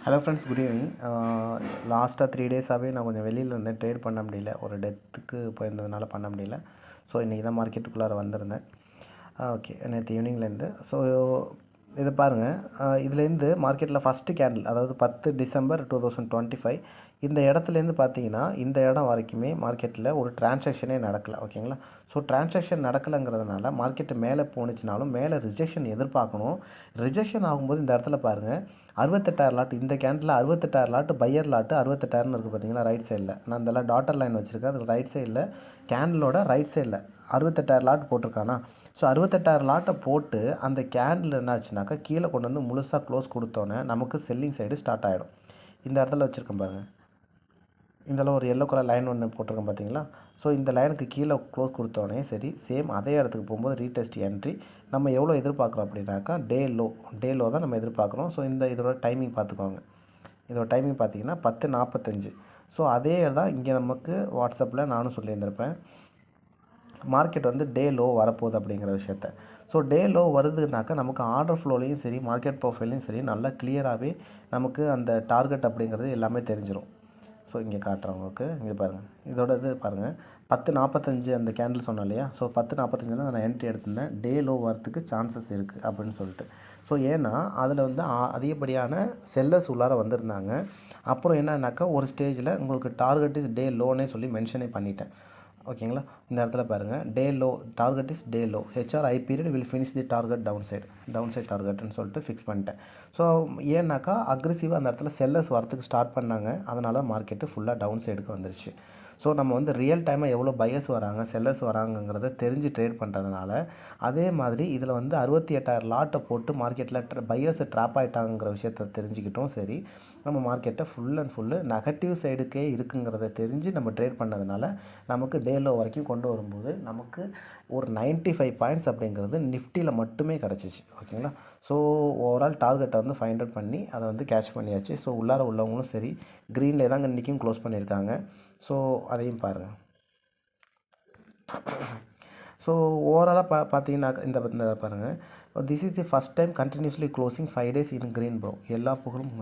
Hello friends, good evening. லாஸ்ட்டாக 3 டேஸாகவே நான் கொஞ்சம் வெளியில் இருந்தேன், ட்ரேட் பண்ண முடியல. ஒரு டெத்துக்கு போயிருந்ததுனால பண்ண முடியல. ஸோ இன்றைக்கி தான் மார்க்கெட்டுக்குள்ளார வந்திருந்தேன். ஓகே, நேற்று ஈவினிங்லேருந்து. ஸோ இதை பாருங்கள், இதுலேருந்து மார்க்கெட்டில் ஃபஸ்ட்டு கேண்டில், அதாவது 10 டிசம்பர் 2025 இந்த இடத்துலேருந்து பார்த்தீங்கன்னா இந்த இடம் வரைக்குமே மார்க்கெட்டில் ஒரு டிரான்சாக்ஷனே நடக்கலை. ஓகேங்களா? ஸோ டிரான்சாக்ஷன் நடக்கலைங்கிறதுனால மார்க்கெட்டு மேலே போணுச்சுனாலும் மேலே ரிஜெக்ஷன் எதிர்பார்க்கணும். ரிஜெக்ஷன் ஆகும்போது இந்த இடத்துல பாருங்கள், 68,000 லாட், இந்த கேண்டில் 68,000 லாட்டு, பையர் லாட்டு 68,000 இருக்குது பார்த்தீங்களா ரைட் சைடில். நான் இதெல்லாம் டாட்டர் லைன் வச்சுருக்கேன். அதில் ரைட் சைடில் கேண்டிலோட ரைட் சைடில் 68,000 லாட் போட்டிருக்கானா. ஸோ 68,000 லாட்டை போட்டு அந்த கேண்டில் என்ன ஆச்சுனாக்கா கீழே கொண்டு வந்து முழுசாக க்ளோஸ் கொடுத்தோன்னே நமக்கு செல்லிங் சைடு ஸ்டார்ட் ஆகிடும். இந்த இடத்துல வச்சுருக்கேன் பாருங்கள், இதெல்லாம் ஒரு எல்லோ கலர் லைன் ஒன்று போட்டிருக்கேன் பார்த்தீங்களா. ஸோ இந்த லைனுக்கு கீழே க்ளோஸ் கொடுத்தோடனே சரி, சேம் அதே இடத்துக்கு போகும்போது ரீடெஸ்ட் என்ட்ரி நம்ம எவ்வளோ எதிர்பார்க்குறோம் அப்படின்னாக்கா டே லோ தான் நம்ம எதிர்பார்க்குறோம். ஸோ இதோட டைமிங் பார்த்துக்கோங்க. இதோட டைமிங் பார்த்தீங்கன்னா 10:45. ஸோ அதே தான் இங்கே நமக்கு வாட்ஸ்அப்பில் நானும் சொல்லியிருந்திருப்பேன், மார்க்கெட் வந்து டே லோ வரப்போகுது அப்படிங்கிற விஷயத்த. ஸோ டே லோ வருதுனாக்கா நமக்கு ஆர்டர் ஃப்ளோலையும் சரி மார்க்கெட் ப்ரொஃபைலையும் சரி நல்லா கிளியராகவே நமக்கு அந்த டார்கெட் அப்படிங்கிறது எல்லாமே தெரிஞ்சிடும். ஸோ இங்கே காட்டுறவங்களுக்கு இங்கே பாருங்கள், இதோட இது பாருங்கள் 10:45 அந்த கேண்டில் சொன்னோம் இல்லையா. ஸோ 10:45 தான் நான் என்ட்ரி எடுத்திருந்தேன். டே லோ வரத்துக்கு சான்சஸ் இருக்குது அப்படின்னு சொல்லிட்டு. ஸோ ஏன்னா அதில் வந்து அதிகப்படியான செல்லர்ஸ் உள்ளார வந்திருந்தாங்க. அப்புறம் என்னன்னாக்கா ஒரு ஸ்டேஜில் உங்களுக்கு டார்கெட் இஸ் டே லோன்னே சொல்லி மென்ஷனே பண்ணிட்டேன். ஓகேங்களா? இந்த இடத்துல பாருங்கள், day low target is day low, HRI period will finish the target downside டார்கெட்னு சொல்லிட்டு ஃபிக்ஸ் பண்ணிட்டேன். ஸோ ஏன்னாக்கா அக்ரெசிவாக அந்த இடத்துல செல்லர்ஸ் வரத்துக்கு ஸ்டார்ட் பண்ணாங்க. அதனால மார்க்கெட்டு ஃபுல்லாக டவுன் சைடுக்கு வந்துருச்சு. ஸோ நம்ம வந்து ரியல் டைமாக எவ்வளோ பையர்ஸ் வராங்க செல்லர்ஸ் வராங்கங்கிறத தெரிஞ்சு ட்ரேட் பண்ணுறதுனால, அதே மாதிரி இதில் வந்து 68,000 லாட்டை போட்டு மார்க்கெட்டில் பையர்ஸ் ட்ராப் ஆகிட்டாங்கிற விஷயத்த தெரிஞ்சுக்கிட்டோம். சரி, நம்ம மார்க்கெட்டை ஃபுல் அண்ட் ஃபுல்லு நெகட்டிவ் சைடுக்கே இருக்குங்கிறத தெரிஞ்சு நம்ம ட்ரேட் பண்ணதுனால நமக்கு டே லோ வரைக்கும் கொண்டு வரும்போது நமக்கு ஒரு 95 பாயிண்ட்ஸ் அப்படிங்கிறது நிஃப்டியில் மட்டுமே கிடச்சிச்சு. ஓகேங்களா? ஸோ ஓவரால் டார்கெட்டை வந்து ஃபைண்ட் அவுட் பண்ணி அதை வந்து கேட்ச் பண்ணியாச்சு. ஸோ உள்ளார உள்ளவங்களும் சரி க்ரீனில் தாங்க இன்றைக்கும் க்ளோஸ் பண்ணியிருக்காங்க. ஸோ அதையும் பாருங்கள். ஸோ ஓவராலாக பார்த்தீங்கன்னா இந்த பாருங்கள், this is the first time continuously closing 5 days in green bro. எல்லா புகழும்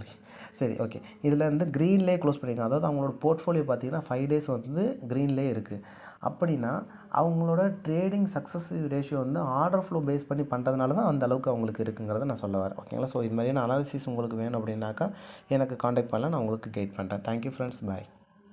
சரி, ஓகே. இதில் வந்து க்ரீன்லேயே க்ளோஸ் பண்ணியிருக்காங்க. அதாவது அவங்களோட போர்ட்ஃபோலியோ பார்த்தீங்கன்னா 5 days வந்து க்ரீன்லேயே இருக்குது. அப்படின்னா அவங்களோட ட்ரேடிங் சக்ஸஸிவ் ரேஷியோ வந்து ஆர்டர் ஃப்ளோ பேஸ் பண்ணி பண்ணுறதுனால தான் அந்த அளவுக்கு அவங்களுக்கு இருக்குங்கிறத நான் சொல்ல வரேன். ஓகேங்களா? ஸோ இது மாதிரியான அனாலிசிஸ் உங்களுக்கு வேணும் அப்படின்னாக்கா எனக்கு காண்டாக்ட் பண்ணலாம், நான் உங்களுக்கு கைட் பண்ணுறேன். தேங்க்யூ ஃப்ரெண்ட்ஸ், பாய்.